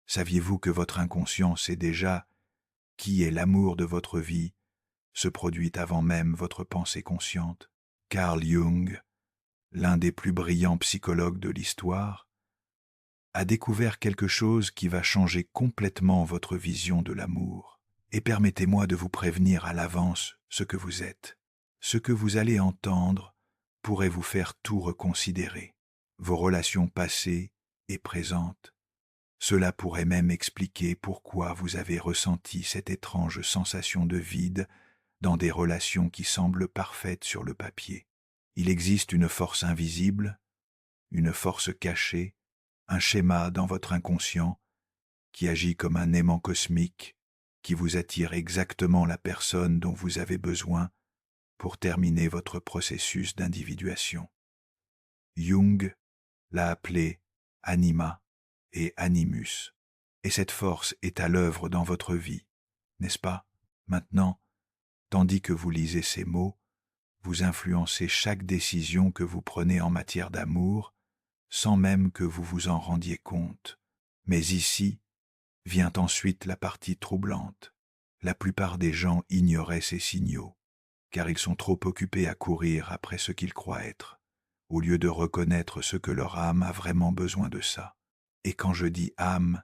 Saviez-vous que votre inconscient sait déjà qui est l'amour de votre vie, se produit avant même votre pensée consciente? Carl Jung, l'un des plus brillants psychologues de l'histoire, a découvert quelque chose qui va changer complètement votre vision de l'amour. Et permettez-moi de vous prévenir à l'avance ce que vous êtes. Ce que vous allez entendre pourrait vous faire tout reconsidérer. Vos relations passées et présentes. Cela pourrait même expliquer pourquoi vous avez ressenti cette étrange sensation de vide dans des relations qui semblent parfaites sur le papier. Il existe une force invisible, une force cachée, un schéma dans votre inconscient qui agit comme un aimant cosmique qui vous attire exactement la personne dont vous avez besoin pour terminer votre processus d'individuation. Jung l'a appelé anima et animus, et cette force est à l'œuvre dans votre vie, n'est-ce pas? Maintenant, tandis que vous lisez ces mots, vous influencez chaque décision que vous prenez en matière d'amour, sans même que vous vous en rendiez compte. Mais ici vient ensuite la partie troublante. La plupart des gens ignoraient ces signaux, car ils sont trop occupés à courir après ce qu'ils croient être, au lieu de reconnaître ce que leur âme a vraiment besoin de ça. Et quand je dis âme,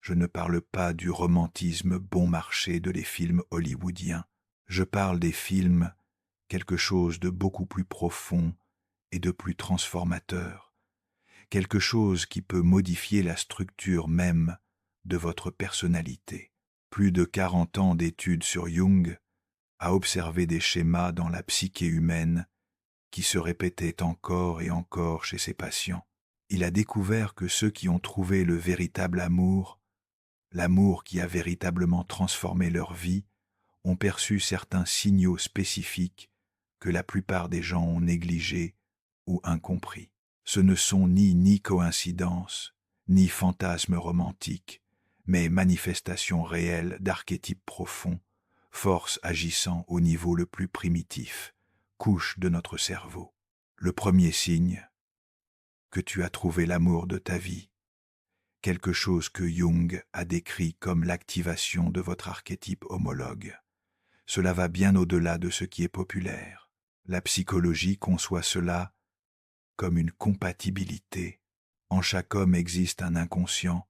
je ne parle pas du romantisme bon marché de les films hollywoodiens. Je parle des films, quelque chose de beaucoup plus profond et de plus transformateur, quelque chose qui peut modifier la structure même de votre personnalité. Plus de 40 ans d'études sur Jung a observé des schémas dans la psyché humaine qui se répétaient encore et encore chez ses patients. Il a découvert que ceux qui ont trouvé le véritable amour, l'amour qui a véritablement transformé leur vie, ont perçu certains signaux spécifiques que la plupart des gens ont négligés ou incompris. Ce ne sont ni coïncidences, ni fantasmes romantiques, mais manifestations réelles d'archétypes profonds, forces agissant au niveau le plus primitif, couche de notre cerveau. Le premier signe, que tu as trouvé l'amour de ta vie, quelque chose que Jung a décrit comme l'activation de votre archétype homologue. Cela va bien au-delà de ce qui est populaire. La psychologie conçoit cela comme une compatibilité. En chaque homme existe un inconscient,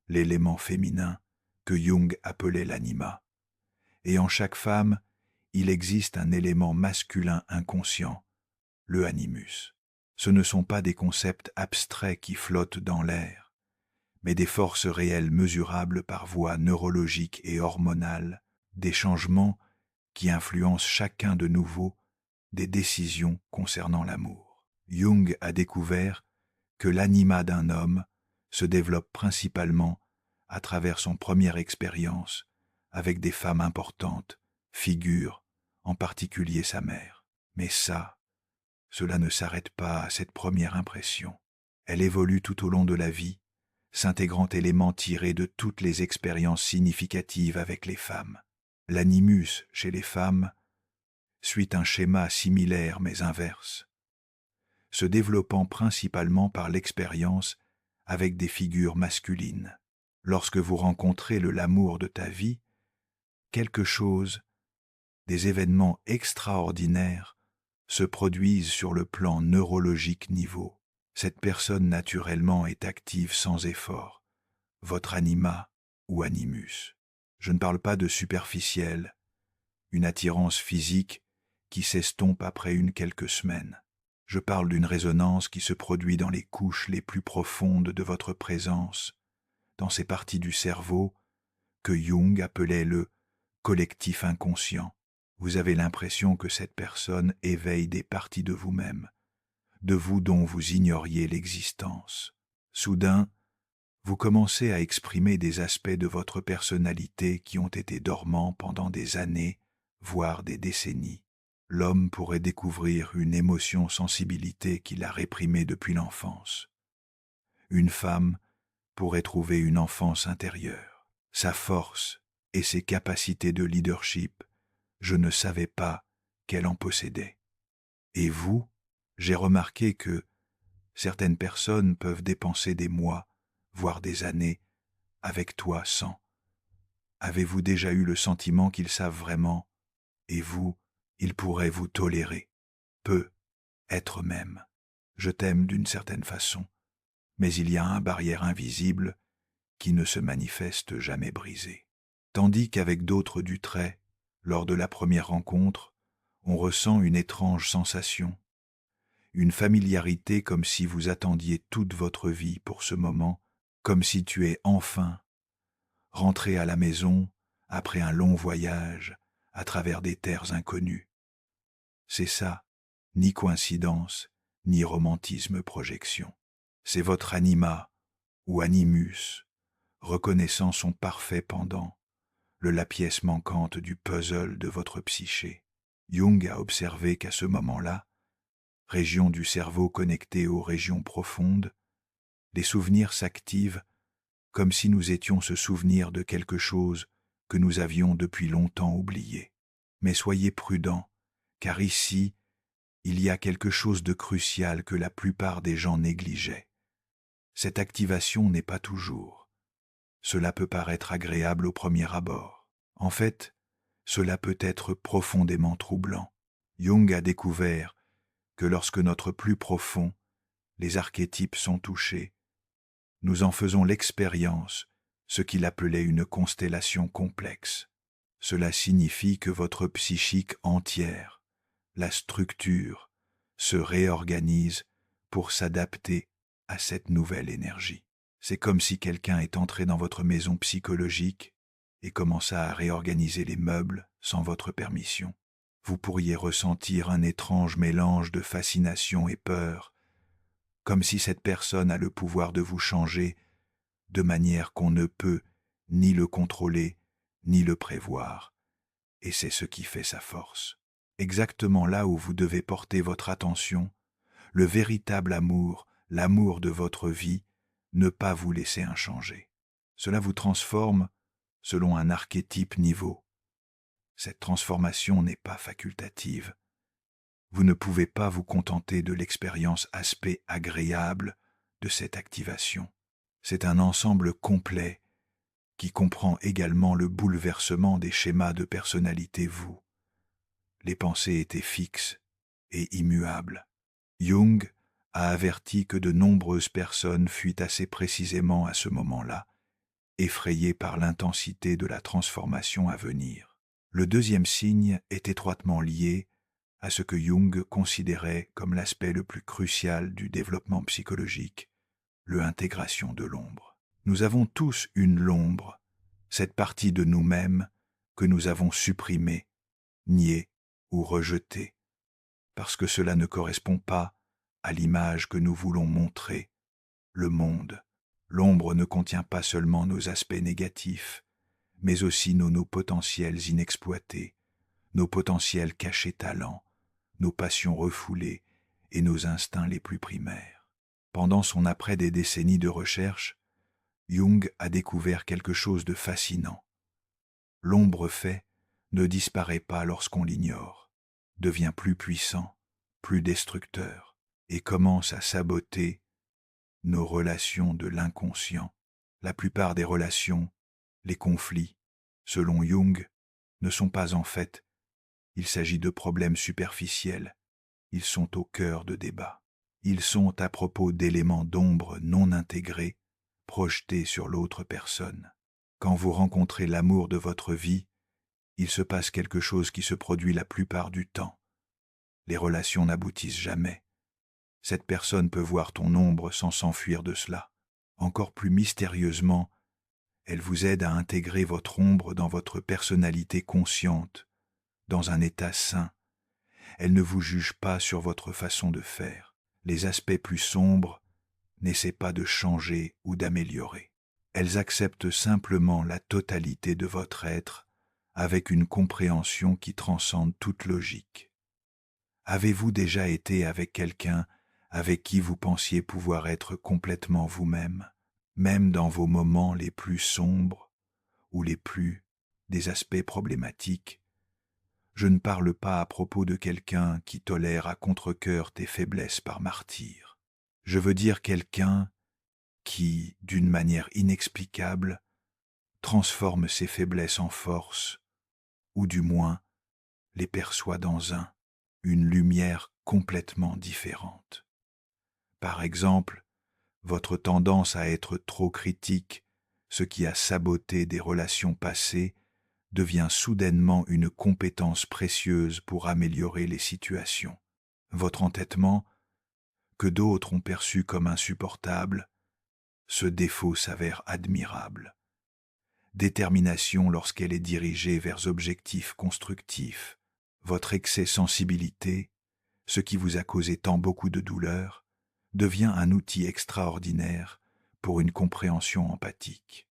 l'élément féminin, que Jung appelait l'anima. Et en chaque femme, il existe un élément masculin inconscient, le animus. Ce ne sont pas des concepts abstraits qui flottent dans l'air, mais des forces réelles mesurables par voie neurologique et hormonale, des changements qui influencent chacun de nouveau des décisions concernant l'amour. Jung a découvert que l'anima d'un homme se développe principalement à travers son première expérience avec des femmes importantes, figures, en particulier sa mère. Mais cela ne s'arrête pas à cette première impression. Elle évolue tout au long de la vie, s'intégrant éléments tirés de toutes les expériences significatives avec les femmes. L'animus chez les femmes suit un schéma similaire mais inverse, se développant principalement par l'expérience avec des figures masculines. Lorsque vous rencontrez l'amour de ta vie, quelque chose, des événements extraordinaires, se produisent sur le plan neurologique niveau. Cette personne naturellement est active sans effort, votre anima ou animus. Je ne parle pas de superficiel, une attirance physique qui s'estompe après quelques semaines. Je parle d'une résonance qui se produit dans les couches les plus profondes de votre présence, dans ces parties du cerveau que Jung appelait le collectif inconscient. Vous avez l'impression que cette personne éveille des parties de vous-même, de vous dont vous ignoriez l'existence. Soudain, vous commencez à exprimer des aspects de votre personnalité qui ont été dormants pendant des années, voire des décennies. L'homme pourrait découvrir une émotion-sensibilité qu'il a réprimée depuis l'enfance. Une femme pourrait trouver une enfance intérieure. Sa force et ses capacités de leadership, je ne savais pas qu'elle en possédait. Et vous, j'ai remarqué que certaines personnes peuvent dépenser des mois, voire des années, avec toi sans. Avez-vous déjà eu le sentiment qu'ils savent vraiment, et vous, ils pourraient vous tolérer, peu, être même. Je t'aime d'une certaine façon, mais il y a une barrière invisible qui ne se manifeste jamais brisée. Tandis qu'avec d'autres du trait, lors de la première rencontre, on ressent une étrange sensation, une familiarité comme si vous attendiez toute votre vie pour ce moment, comme si tu es enfin rentré à la maison après un long voyage à travers des terres inconnues. C'est ça, ni coïncidence, ni romantisme projection. C'est votre anima ou animus, reconnaissant son parfait pendant, la pièce manquante du puzzle de votre psyché. Jung a observé qu'à ce moment-là, région du cerveau connectée aux régions profondes, les souvenirs s'activent comme si nous étions se souvenir de quelque chose que nous avions depuis longtemps oublié. Mais soyez prudents, car ici, il y a quelque chose de crucial que la plupart des gens négligeaient. Cette activation n'est pas toujours. Cela peut paraître agréable au premier abord. En fait, cela peut être profondément troublant. Jung a découvert que lorsque notre plus profond, les archétypes sont touchés, nous en faisons l'expérience, ce qu'il appelait une constellation complexe. Cela signifie que votre psychique entière, la structure, se réorganise pour s'adapter à cette nouvelle énergie. C'est comme si quelqu'un est entré dans votre maison psychologique et commença à réorganiser les meubles sans votre permission. Vous pourriez ressentir un étrange mélange de fascination et peur, comme si cette personne a le pouvoir de vous changer de manière qu'on ne peut ni le contrôler, ni le prévoir. Et c'est ce qui fait sa force. Exactement là où vous devez porter votre attention, le véritable amour, l'amour de votre vie, ne pas vous laisser inchanger. Cela vous transforme selon un archétype niveau. Cette transformation n'est pas facultative. Vous ne pouvez pas vous contenter de l'expérience aspect agréable de cette activation. C'est un ensemble complet qui comprend également le bouleversement des schémas de personnalité vous. Les pensées étaient fixes et immuables. Jung a averti que de nombreuses personnes fuient assez précisément à ce moment-là, effrayées par l'intensité de la transformation à venir. Le deuxième signe est étroitement lié à ce que Jung considérait comme l'aspect le plus crucial du développement psychologique, l'intégration de l'ombre. Nous avons tous une l'ombre, cette partie de nous-mêmes que nous avons supprimée, niée ou rejetée, parce que cela ne correspond pas à l'image que nous voulons montrer, le monde. L'ombre ne contient pas seulement nos aspects négatifs, mais aussi nos potentiels inexploités, nos potentiels cachés talents, nos passions refoulées et nos instincts les plus primaires. Pendant son après des décennies de recherche, Jung a découvert quelque chose de fascinant. L'ombre fait ne disparaît pas lorsqu'on l'ignore, devient plus puissant, plus destructeur, et commence à saboter nos relations de l'inconscient. La plupart des relations, les conflits, selon Jung, ne sont pas en fait. Il s'agit de problèmes superficiels. Ils sont au cœur de débats. Ils sont à propos d'éléments d'ombre non intégrés, projetés sur l'autre personne. Quand vous rencontrez l'amour de votre vie, il se passe quelque chose qui se produit la plupart du temps. Les relations n'aboutissent jamais. Cette personne peut voir ton ombre sans s'enfuir de cela. Encore plus mystérieusement, elle vous aide à intégrer votre ombre dans votre personnalité consciente, dans un état sain. Elle ne vous juge pas sur votre façon de faire. Les aspects plus sombres n'essaient pas de changer ou d'améliorer. Elles acceptent simplement la totalité de votre être avec une compréhension qui transcende toute logique. Avez-vous déjà été avec quelqu'un avec qui vous pensiez pouvoir être complètement vous-même, même dans vos moments les plus sombres ou les plus des aspects problématiques? Je ne parle pas à propos de quelqu'un qui tolère à contre-cœur tes faiblesses par martyre. Je veux dire quelqu'un qui, d'une manière inexplicable, transforme ses faiblesses en force, ou du moins les perçoit dans une lumière complètement différente. Par exemple, votre tendance à être trop critique, ce qui a saboté des relations passées, devient soudainement une compétence précieuse pour améliorer les situations. Votre entêtement, que d'autres ont perçu comme insupportable, ce défaut s'avère admirable. Détermination lorsqu'elle est dirigée vers objectifs constructifs. Votre excès sensibilité, ce qui vous a causé tant beaucoup de douleur, devient un outil extraordinaire pour une compréhension empathique.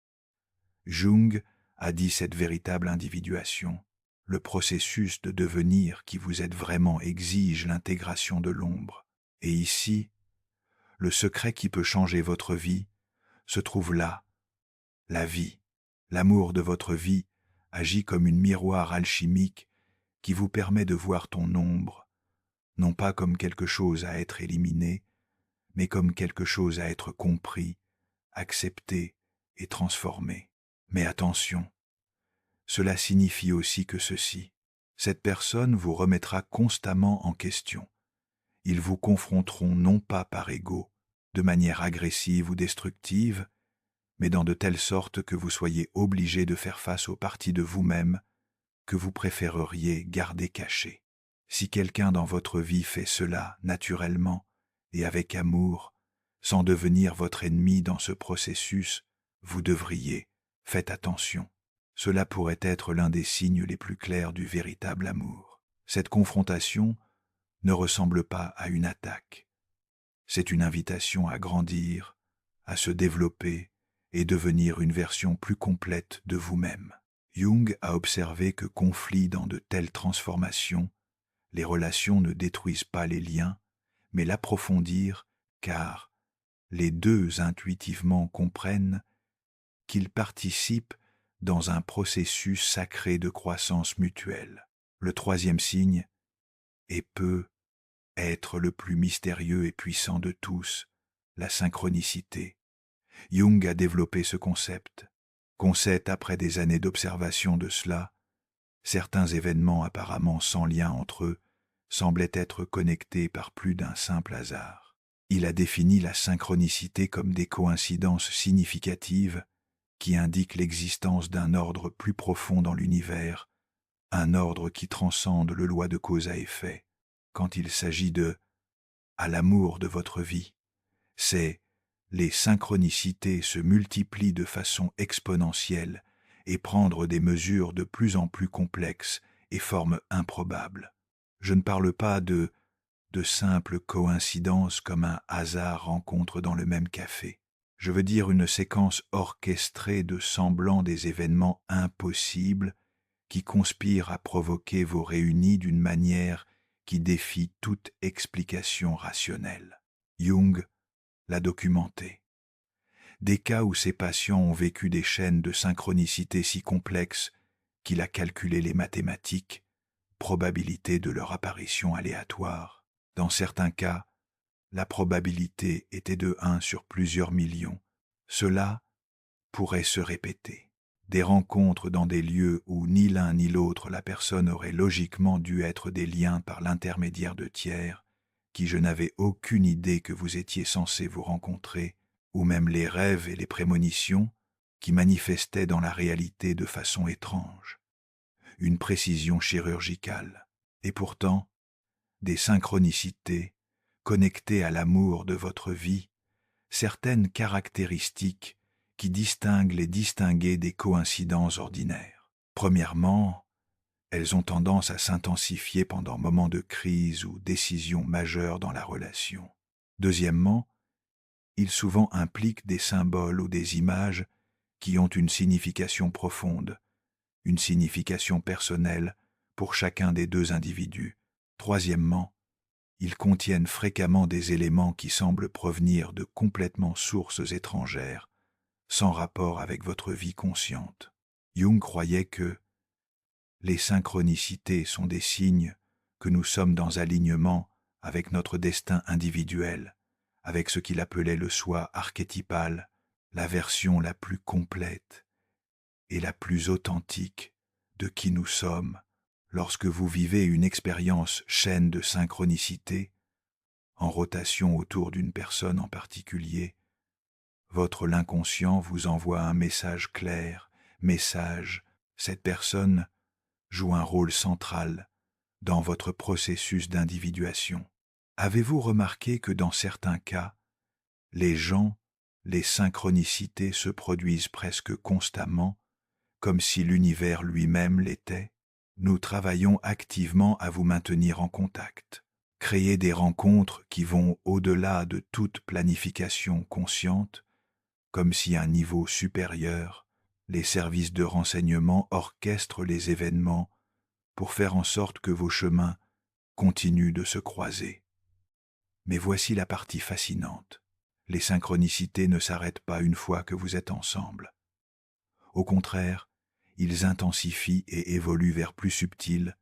Jung a dit cette véritable individuation. Le processus de devenir qui vous êtes vraiment exige l'intégration de l'ombre. Et ici, le secret qui peut changer votre vie se trouve là. La vie, l'amour de votre vie, agit comme une miroir alchimique qui vous permet de voir ton ombre, non pas comme quelque chose à être éliminé, mais comme quelque chose à être compris, accepté et transformé. Mais attention, cela signifie aussi que cette personne vous remettra constamment en question. Ils vous confronteront non pas par ego, de manière agressive ou destructive, mais dans de telle sorte que vous soyez obligé de faire face aux parties de vous-même que vous préféreriez garder cachées. Si quelqu'un dans votre vie fait cela naturellement et avec amour, sans devenir votre ennemi dans ce processus, vous devriez, faites attention. Cela pourrait être l'un des signes les plus clairs du véritable amour. Cette confrontation ne ressemble pas à une attaque. C'est une invitation à grandir, à se développer et devenir une version plus complète de vous-même. Jung a observé que conflit dans de telles transformations, les relations ne détruisent pas les liens, mais l'approfondir, car les deux intuitivement comprennent qu'ils participent dans un processus sacré de croissance mutuelle. Le troisième signe est peut être le plus mystérieux et puissant de tous, la synchronicité. Jung a développé ce concept. Qu'on sait après des années d'observation de cela, certains événements apparemment sans lien entre eux semblaient être connectés par plus d'un simple hasard. Il a défini la synchronicité comme des coïncidences significatives qui indiquent l'existence d'un ordre plus profond dans l'univers, un ordre qui transcende le loi de cause à effet. Quand il s'agit à l'amour de votre vie, les synchronicités se multiplient de façon exponentielle et prendre des mesures de plus en plus complexes et formes improbables. Je ne parle pas de simples coïncidences comme un hasard rencontre dans le même café. Je veux dire une séquence orchestrée de semblants des événements impossibles qui conspirent à provoquer vos réunis d'une manière qui défie toute explication rationnelle. Jung l'a documenté. Des cas où ces patients ont vécu des chaînes de synchronicité si complexes qu'il a calculé les mathématiques, probabilité de leur apparition aléatoire. Dans certains cas, la probabilité était de 1 sur plusieurs millions. Cela pourrait se répéter. Des rencontres dans des lieux où ni l'un ni l'autre la personne aurait logiquement dû être des liens par l'intermédiaire de tiers, qui je n'avais aucune idée que vous étiez censés vous rencontrer, ou même les rêves et les prémonitions qui manifestaient dans la réalité de façon étrange. Une précision chirurgicale, et pourtant, des synchronicités connectées à l'amour de votre vie, certaines caractéristiques qui distinguent les distingués des coïncidences ordinaires. Premièrement, elles ont tendance à s'intensifier pendant moments de crise ou décisions majeures dans la relation. Deuxièmement, ils souvent impliquent des symboles ou des images qui ont une signification profonde, une signification personnelle pour chacun des deux individus. Troisièmement, ils contiennent fréquemment des éléments qui semblent provenir de complètement sources étrangères, sans rapport avec votre vie consciente. Jung croyait que les synchronicités sont des signes que nous sommes dans alignement avec notre destin individuel, avec ce qu'il appelait le soi archétypal, la version la plus complète et la plus authentique de qui nous sommes lorsque vous vivez une expérience chaîne de synchronicité, en rotation autour d'une personne en particulier. Votre l'inconscient vous envoie un message clair, cette personne joue un rôle central dans votre processus d'individuation. Avez-vous remarqué que dans certains cas, les gens, les synchronicités se produisent presque constamment, comme si l'univers lui-même l'était? Nous travaillons activement à vous maintenir en contact. Créer des rencontres qui vont au-delà de toute planification consciente, comme si à un niveau supérieur, les services de renseignement orchestrent les événements pour faire en sorte que vos chemins continuent de se croiser. Mais voici la partie fascinante. Les synchronicités ne s'arrêtent pas une fois que vous êtes ensemble. Au contraire, ils intensifient et évoluent vers plus subtils,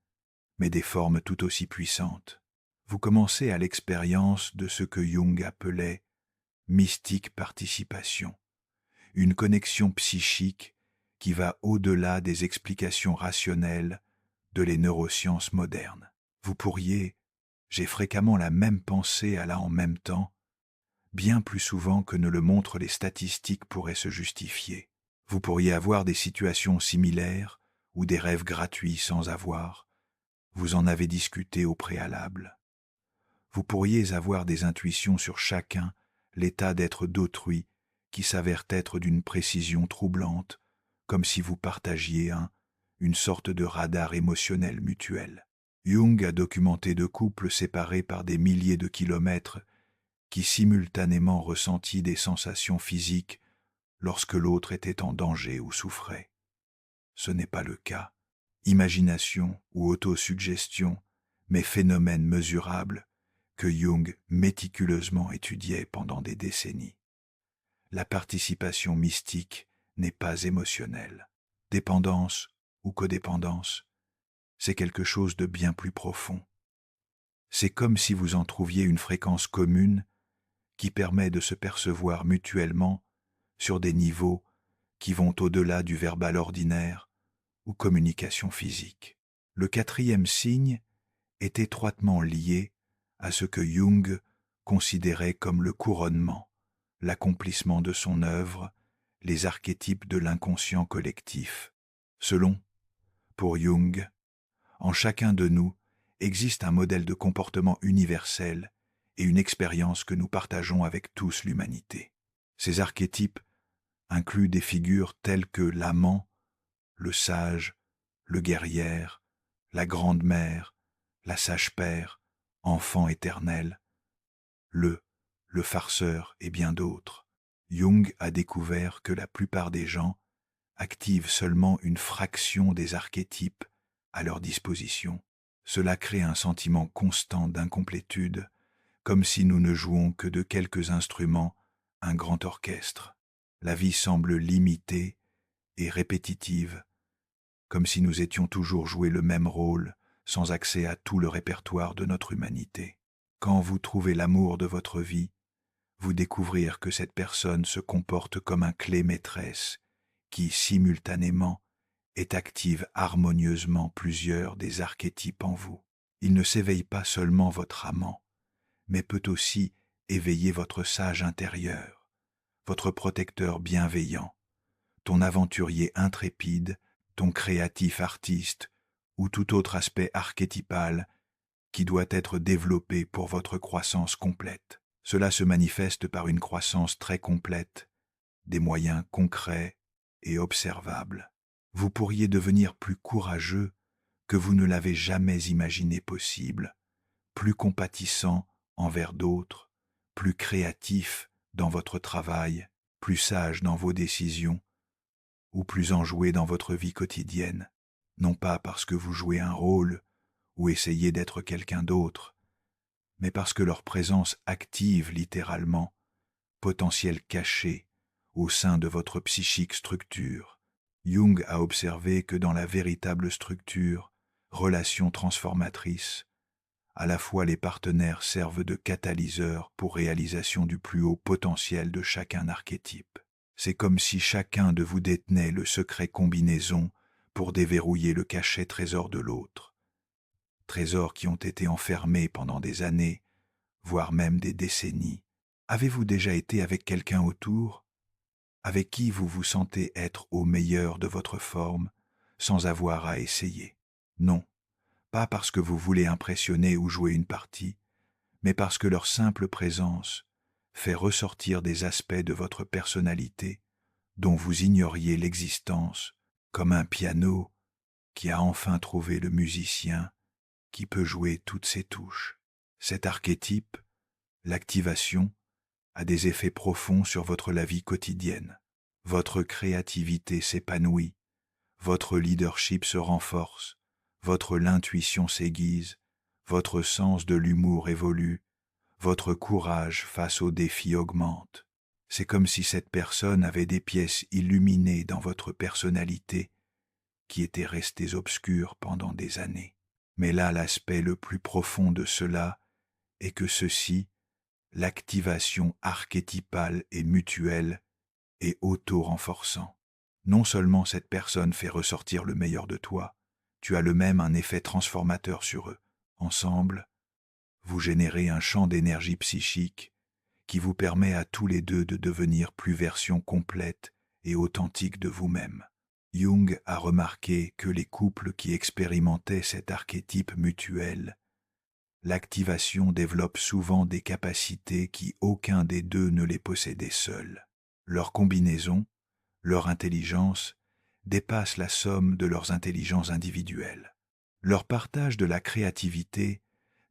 mais des formes tout aussi puissantes. Vous commencez à l'expérience de ce que Jung appelait mystique participation, une connexion psychique qui va au-delà des explications rationnelles de les neurosciences modernes. Vous pourriez, j'ai fréquemment la même pensée à la en même temps, bien plus souvent que ne le montrent les statistiques pourraient se justifier. Vous pourriez avoir des situations similaires ou des rêves gratuits sans avoir. Vous en avez discuté au préalable. Vous pourriez avoir des intuitions sur chacun, l'état d'être d'autrui, qui s'avèrent être d'une précision troublante, comme si vous partagiez une sorte de radar émotionnel mutuel. Jung a documenté deux couples séparés par des milliers de kilomètres qui simultanément ressentit des sensations physiques lorsque l'autre était en danger ou souffrait. Ce n'est pas le cas. Imagination ou autosuggestion, mais phénomène mesurable que Jung méticuleusement étudiait pendant des décennies. La participation mystique n'est pas émotionnelle. Dépendance ou codépendance, c'est quelque chose de bien plus profond. C'est comme si vous en trouviez une fréquence commune qui permet de se percevoir mutuellement sur des niveaux qui vont au-delà du verbal ordinaire ou communication physique. Le quatrième signe est étroitement lié à ce que Jung considérait comme le couronnement, l'accomplissement de son œuvre, les archétypes de l'inconscient collectif. Pour Jung, en chacun de nous existe un modèle de comportement universel et une expérience que nous partageons avec tous l'humanité. Ces archétypes incluent des figures telles que l'amant, le sage, le guerrière, la grande-mère, la sage-père, enfant éternel, le farceur et bien d'autres. Jung a découvert que la plupart des gens activent seulement une fraction des archétypes à leur disposition. Cela crée un sentiment constant d'incomplétude, comme si nous ne jouons que de quelques instruments un grand orchestre. La vie semble limitée et répétitive, comme si nous étions toujours joué le même rôle, sans accès à tout le répertoire de notre humanité. Quand vous trouvez l'amour de votre vie, vous découvrir que cette personne se comporte comme un clé maîtresse qui, simultanément, est active harmonieusement plusieurs des archétypes en vous. Il ne s'éveille pas seulement votre amant, mais peut aussi éveiller votre sage intérieur, votre protecteur bienveillant, ton aventurier intrépide, ton créatif artiste ou tout autre aspect archétypal qui doit être développé pour votre croissance complète. Cela se manifeste par une croissance très complète, des moyens concrets et observables. Vous pourriez devenir plus courageux que vous ne l'avez jamais imaginé possible, plus compatissant envers d'autres, plus créatif dans votre travail, plus sage dans vos décisions, ou plus enjoué dans votre vie quotidienne, non pas parce que vous jouez un rôle ou essayez d'être quelqu'un d'autre, mais parce que leur présence active littéralement potentiel caché au sein de votre psychique structure. Jung a observé que dans la véritable structure, relation transformatrice, à la fois les partenaires servent de catalyseurs pour réalisation du plus haut potentiel de chacun archétype. C'est comme si chacun de vous détenait le secret combinaison pour déverrouiller le cachet trésor de l'autre. Trésors qui ont été enfermés pendant des années, voire même des décennies. Avez-vous déjà été avec quelqu'un autour, avec qui vous vous sentez être au meilleur de votre forme, sans avoir à essayer? Non, pas parce que vous voulez impressionner ou jouer une partie, mais parce que leur simple présence fait ressortir des aspects de votre personnalité dont vous ignoriez l'existence, comme un piano qui a enfin trouvé le musicien qui peut jouer toutes ses touches. Cet archétype, l'activation, a des effets profonds sur la vie quotidienne. Votre créativité s'épanouit, votre leadership se renforce, votre intuition s'aiguise, votre sens de l'humour évolue, votre courage face aux défis augmente. C'est comme si cette personne avait des pièces illuminées dans votre personnalité qui étaient restées obscures pendant des années. Mais là, l'aspect le plus profond de cela est que ceci, l'activation archétypale et mutuelle, est auto-renforçant. Non seulement cette personne fait ressortir le meilleur de toi, tu as le même un effet transformateur sur eux. Ensemble, vous générez un champ d'énergie psychique qui vous permet à tous les deux de devenir plus version complète et authentique de vous-même. Jung a remarqué que les couples qui expérimentaient cet archétype mutuel, l'activation développe souvent des capacités qui aucun des deux ne les possédait seul. Leur combinaison, leur intelligence, dépasse la somme de leurs intelligences individuelles. Leur partage de la créativité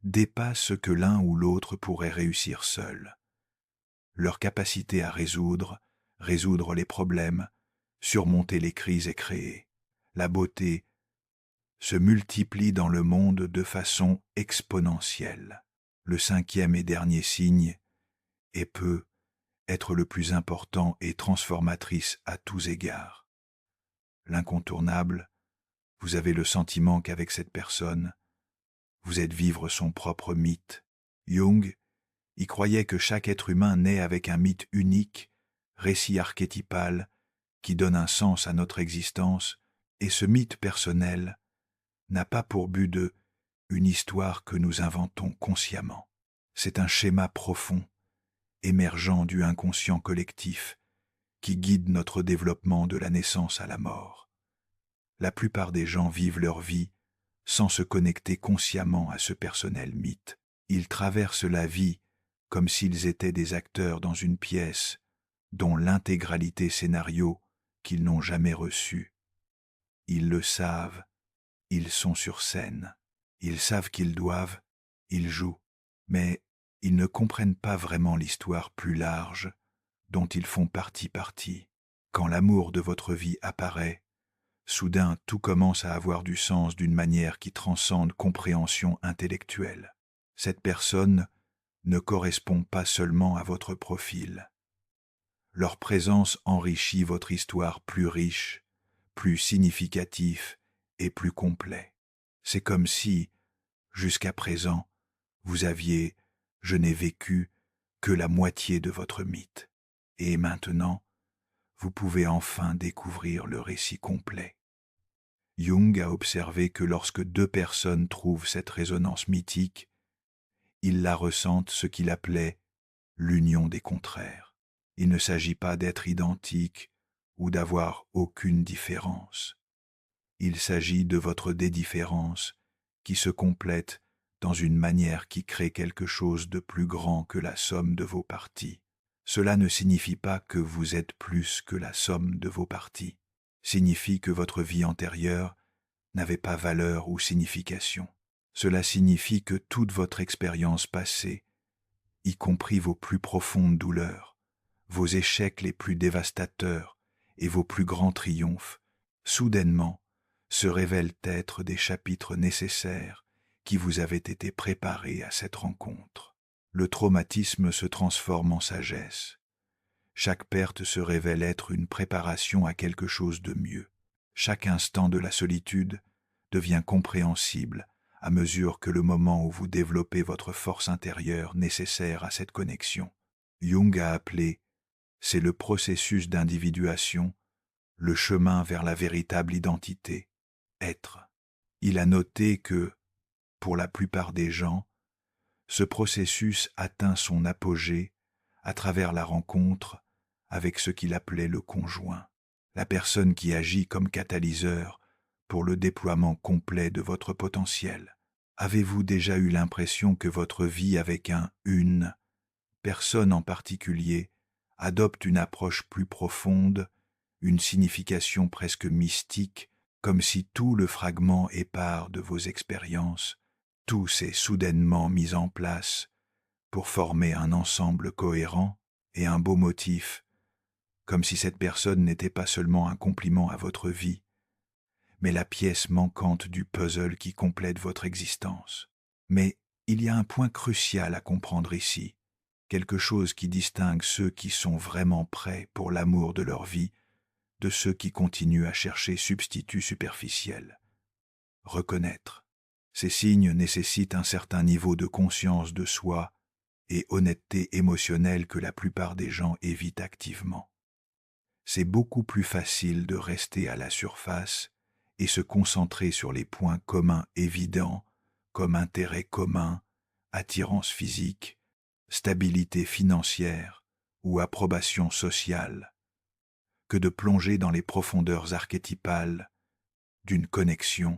dépasse ce que l'un ou l'autre pourrait réussir seul. Leur capacité à résoudre les problèmes, surmonter les crises et créer la beauté se multiplie dans le monde de façon exponentielle. Le cinquième et dernier signe est peut être le plus important et transformatrice à tous égards. L'incontournable, vous avez le sentiment qu'avec cette personne, vous êtes vivre son propre mythe. Jung y croyait que chaque être humain naît avec un mythe unique, récit archétypal, qui donne un sens à notre existence, et ce mythe personnel n'a pas pour but de une histoire que nous inventons consciemment. C'est un schéma profond, émergent du inconscient collectif, qui guide notre développement de la naissance à la mort. La plupart des gens vivent leur vie sans se connecter consciemment à ce personnel mythe. Ils traversent la vie comme s'ils étaient des acteurs dans une pièce dont l'intégralité scénario qu'ils n'ont jamais reçu. Ils le savent, ils sont sur scène. Ils savent qu'ils doivent, ils jouent, mais ils ne comprennent pas vraiment l'histoire plus large dont ils font partie. Quand l'amour de votre vie apparaît, soudain tout commence à avoir du sens d'une manière qui transcende compréhension intellectuelle. Cette personne ne correspond pas seulement à votre profil. Leur présence enrichit votre histoire plus riche, plus significatif et plus complet. C'est comme si, jusqu'à présent, vous aviez, je n'ai vécu que la moitié de votre mythe. Et maintenant, vous pouvez enfin découvrir le récit complet. Jung a observé que lorsque deux personnes trouvent cette résonance mythique, ils la ressentent ce qu'il appelait l'union des contraires. Il ne s'agit pas d'être identiques ou d'avoir aucune différence. Il s'agit de votre dédifférence qui se complète dans une manière qui crée quelque chose de plus grand que la somme de vos parties. Cela ne signifie pas que vous êtes plus que la somme de vos parties. Signifie que votre vie antérieure n'avait pas valeur ou signification. Cela signifie que toute votre expérience passée, y compris vos plus profondes douleurs, vos échecs les plus dévastateurs et vos plus grands triomphes, soudainement, se révèlent être des chapitres nécessaires qui vous avaient été préparés à cette rencontre. Le traumatisme se transforme en sagesse. Chaque perte se révèle être une préparation à quelque chose de mieux. Chaque instant de la solitude devient compréhensible à mesure que le moment où vous développez votre force intérieure nécessaire à cette connexion. Jung a appelé c'est le processus d'individuation, le chemin vers la véritable identité, être. Il a noté que, pour la plupart des gens, ce processus atteint son apogée à travers la rencontre avec ce qu'il appelait le conjoint, la personne qui agit comme catalyseur pour le déploiement complet de votre potentiel. Avez-vous déjà eu l'impression que votre vie avec une personne en particulier adopte une approche plus profonde, une signification presque mystique, comme si tout le fragment épars de vos expériences, tout s'est soudainement mis en place pour former un ensemble cohérent et un beau motif, comme si cette personne n'était pas seulement un compliment à votre vie, mais la pièce manquante du puzzle qui complète votre existence. Mais il y a un point crucial à comprendre ici, quelque chose qui distingue ceux qui sont vraiment prêts pour l'amour de leur vie de ceux qui continuent à chercher substituts superficiels. Reconnaître. Ces signes nécessitent un certain niveau de conscience de soi et honnêteté émotionnelle que la plupart des gens évitent activement. C'est beaucoup plus facile de rester à la surface et se concentrer sur les points communs évidents comme intérêt commun, attirance physique, stabilité financière ou approbation sociale, que de plonger dans les profondeurs archétypales d'une connexion.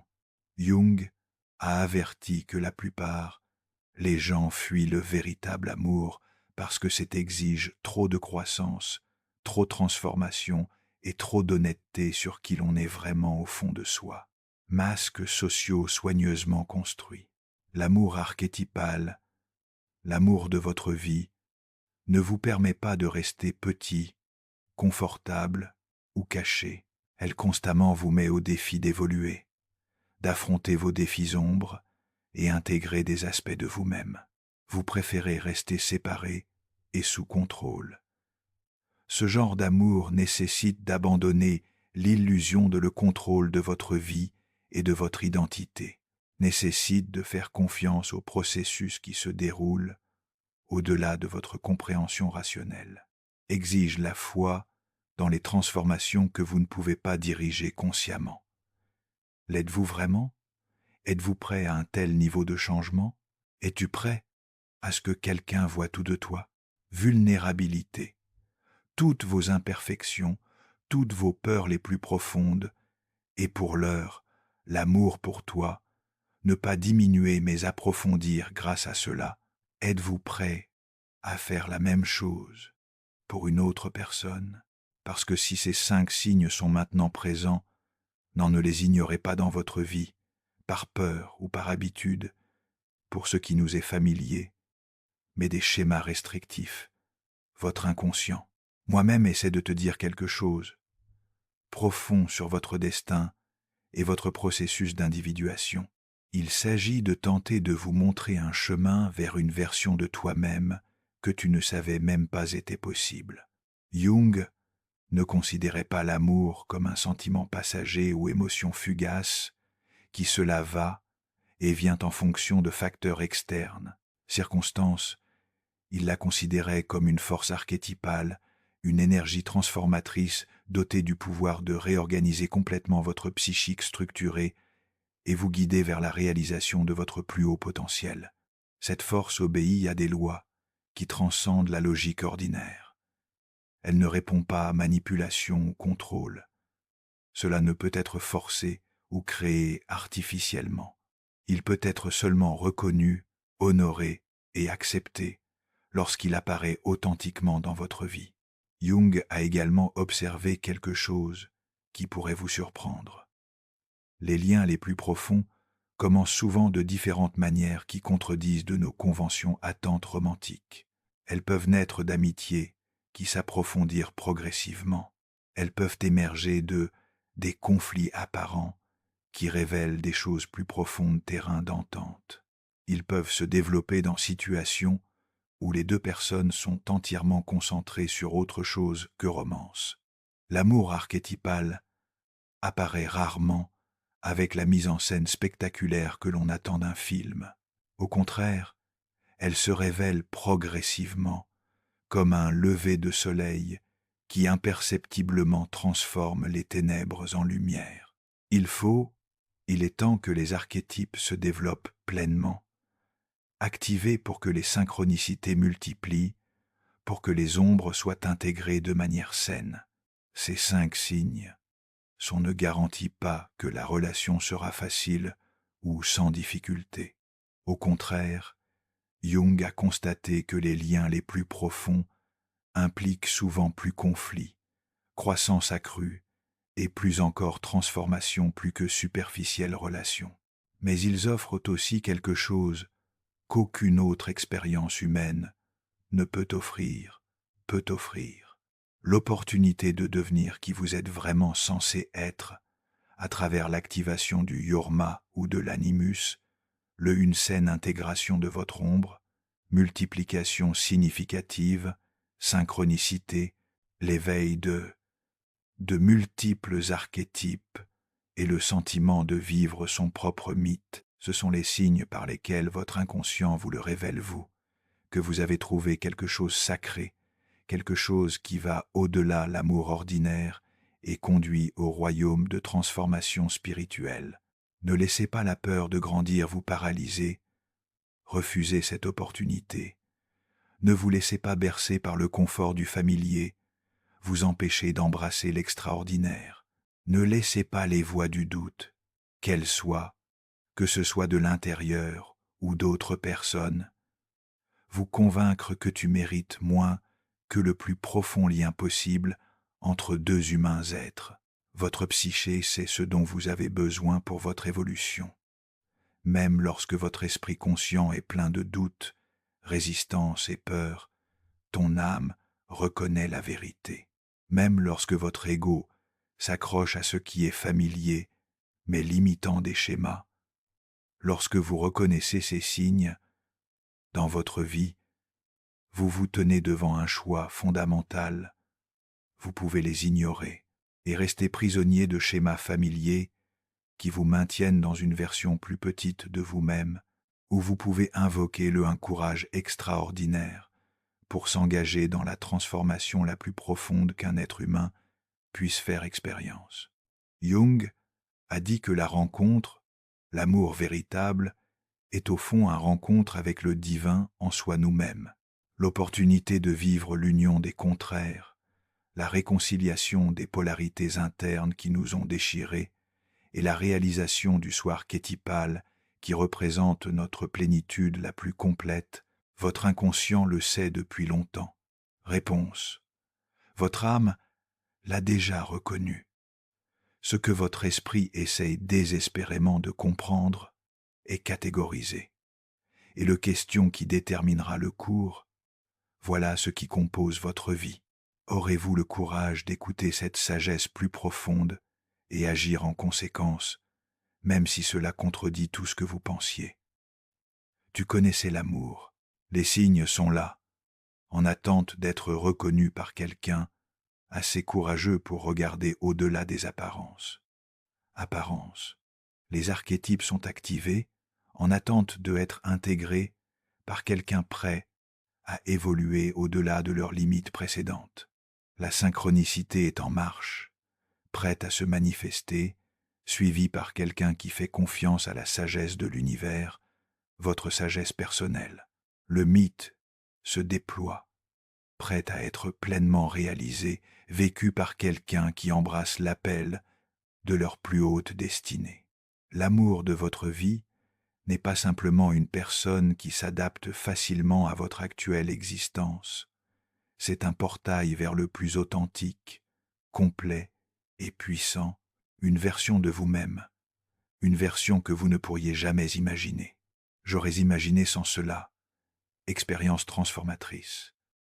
Jung a averti que la plupart, les gens fuient le véritable amour parce que cet exige trop de croissance, trop de transformation et trop d'honnêteté sur qui l'on est vraiment au fond de soi. Masques sociaux soigneusement construits. L'amour archétypal, l'amour de votre vie, ne vous permet pas de rester petit, confortable ou caché. Elle constamment vous met au défi d'évoluer, d'affronter vos défis ombres et intégrer des aspects de vous-même. Vous préférez rester séparé et sous contrôle. Ce genre d'amour nécessite d'abandonner l'illusion de le contrôle de votre vie et de votre identité, nécessite de faire confiance au processus qui se déroule au-delà de votre compréhension rationnelle, exige la foi dans les transformations que vous ne pouvez pas diriger consciemment. L'êtes-vous vraiment? Êtes-vous prêt à un tel niveau de changement? Es-tu prêt à ce que quelqu'un voit tout de toi? Vulnérabilité. Toutes vos imperfections, toutes vos peurs les plus profondes, et pour l'heure, l'amour pour toi, ne pas diminuer mais approfondir grâce à cela. Êtes-vous prêt à faire la même chose pour une autre personne? Parce que si ces 5 signes sont maintenant présents, ne les ignorez pas dans votre vie, par peur ou par habitude, pour ce qui nous est familier, mais des schémas restrictifs, votre inconscient. Moi-même essaie de te dire quelque chose, profond sur votre destin et votre processus d'individuation. Il s'agit de tenter de vous montrer un chemin vers une version de toi-même que tu ne savais même pas était possible. Jung ne considérait pas l'amour comme un sentiment passager ou émotion fugace qui cela va et vient en fonction de facteurs externes, circonstances. Il la considérait comme une force archétypale, une énergie transformatrice dotée du pouvoir de réorganiser complètement votre psychique structurée et vous guider vers la réalisation de votre plus haut potentiel. Cette force obéit à des lois qui transcendent la logique ordinaire. Elle ne répond pas à manipulation ou contrôle. Cela ne peut être forcé ou créé artificiellement. Il peut être seulement reconnu, honoré et accepté lorsqu'il apparaît authentiquement dans votre vie. Jung a également observé quelque chose qui pourrait vous surprendre. Les liens les plus profonds commencent souvent de différentes manières qui contredisent de nos conventions attentes romantiques. Elles peuvent naître d'amitié qui s'approfondirent progressivement. Elles peuvent émerger des conflits apparents qui révèlent des choses plus profondes terrains d'entente. Ils peuvent se développer dans situations où les 2 personnes sont entièrement concentrées sur autre chose que romance. L'amour archétypal apparaît rarement avec la mise en scène spectaculaire que l'on attend d'un film. Au contraire, elle se révèle progressivement, comme un lever de soleil qui imperceptiblement transforme les ténèbres en lumière. Il est temps que les archétypes se développent pleinement, activés pour que les synchronicités multiplient, pour que les ombres soient intégrées de manière saine. Ces 5 signes ne garantissent pas que la relation sera facile ou sans difficulté. Au contraire, Jung a constaté que les liens les plus profonds impliquent souvent plus conflits, croissance accrue et plus encore transformation plus que superficielle relation. Mais ils offrent aussi quelque chose qu'aucune autre expérience humaine ne peut offrir, l'opportunité de devenir qui vous êtes vraiment censé être à travers l'activation du yorma ou de l'animus, une saine intégration de votre ombre, multiplication significative, synchronicité, l'éveil de multiples archétypes et le sentiment de vivre son propre mythe. Ce sont les signes par lesquels votre inconscient vous le révèle vous, que vous avez trouvé quelque chose sacré, quelque chose qui va au-delà l'amour ordinaire et conduit au royaume de transformation spirituelle. Ne laissez pas la peur de grandir vous paralyser. Refusez cette opportunité. Ne vous laissez pas bercer par le confort du familier, vous empêcher d'embrasser l'extraordinaire. Ne laissez pas les voix du doute, qu'elles soient, que ce soit de l'intérieur ou d'autres personnes, vous convaincre que tu mérites moins que le plus profond lien possible entre 2 humains êtres. Votre psyché sait ce dont vous avez besoin pour votre évolution. Même lorsque votre esprit conscient est plein de doutes, résistance et peur, ton âme reconnaît la vérité. Même lorsque votre ego s'accroche à ce qui est familier, mais limitant des schémas, lorsque vous reconnaissez ces signes dans votre vie, vous vous tenez devant un choix fondamental. Vous pouvez les ignorer et rester prisonnier de schémas familiers qui vous maintiennent dans une version plus petite de vous-même, où vous pouvez invoquer un courage extraordinaire pour s'engager dans la transformation la plus profonde qu'un être humain puisse faire expérience. Jung a dit que la rencontre, l'amour véritable, est au fond une rencontre avec le divin en soi nous-mêmes, l'opportunité de vivre l'union des contraires, la réconciliation des polarités internes qui nous ont déchirés et la réalisation du soi archétypal qui représente notre plénitude la plus complète. Votre inconscient le sait depuis longtemps. Réponse. Votre âme l'a déjà reconnu. Ce que votre esprit essaye désespérément de comprendre est catégorisé. Et la question qui déterminera le cours, voilà ce qui compose votre vie. Aurez-vous le courage d'écouter cette sagesse plus profonde et agir en conséquence, même si cela contredit tout ce que vous pensiez? Tu connaissais l'amour. Les signes sont là, en attente d'être reconnus par quelqu'un assez courageux pour regarder au-delà des apparences. Apparences. Les archétypes sont activés en attente d'être intégrés par quelqu'un prêt à évoluer au-delà de leurs limites précédentes. La synchronicité est en marche, prête à se manifester, suivie par quelqu'un qui fait confiance à la sagesse de l'univers, votre sagesse personnelle. Le mythe se déploie, prêt à être pleinement réalisé, vécu par quelqu'un qui embrasse l'appel de leur plus haute destinée. L'amour de votre vie n'est pas simplement une personne qui s'adapte facilement à votre actuelle existence. C'est un portail vers le plus authentique, complet et puissant, une version de vous-même, une version que vous ne pourriez jamais imaginer. J'aurais imaginé sans cela. Expérience transformatrice.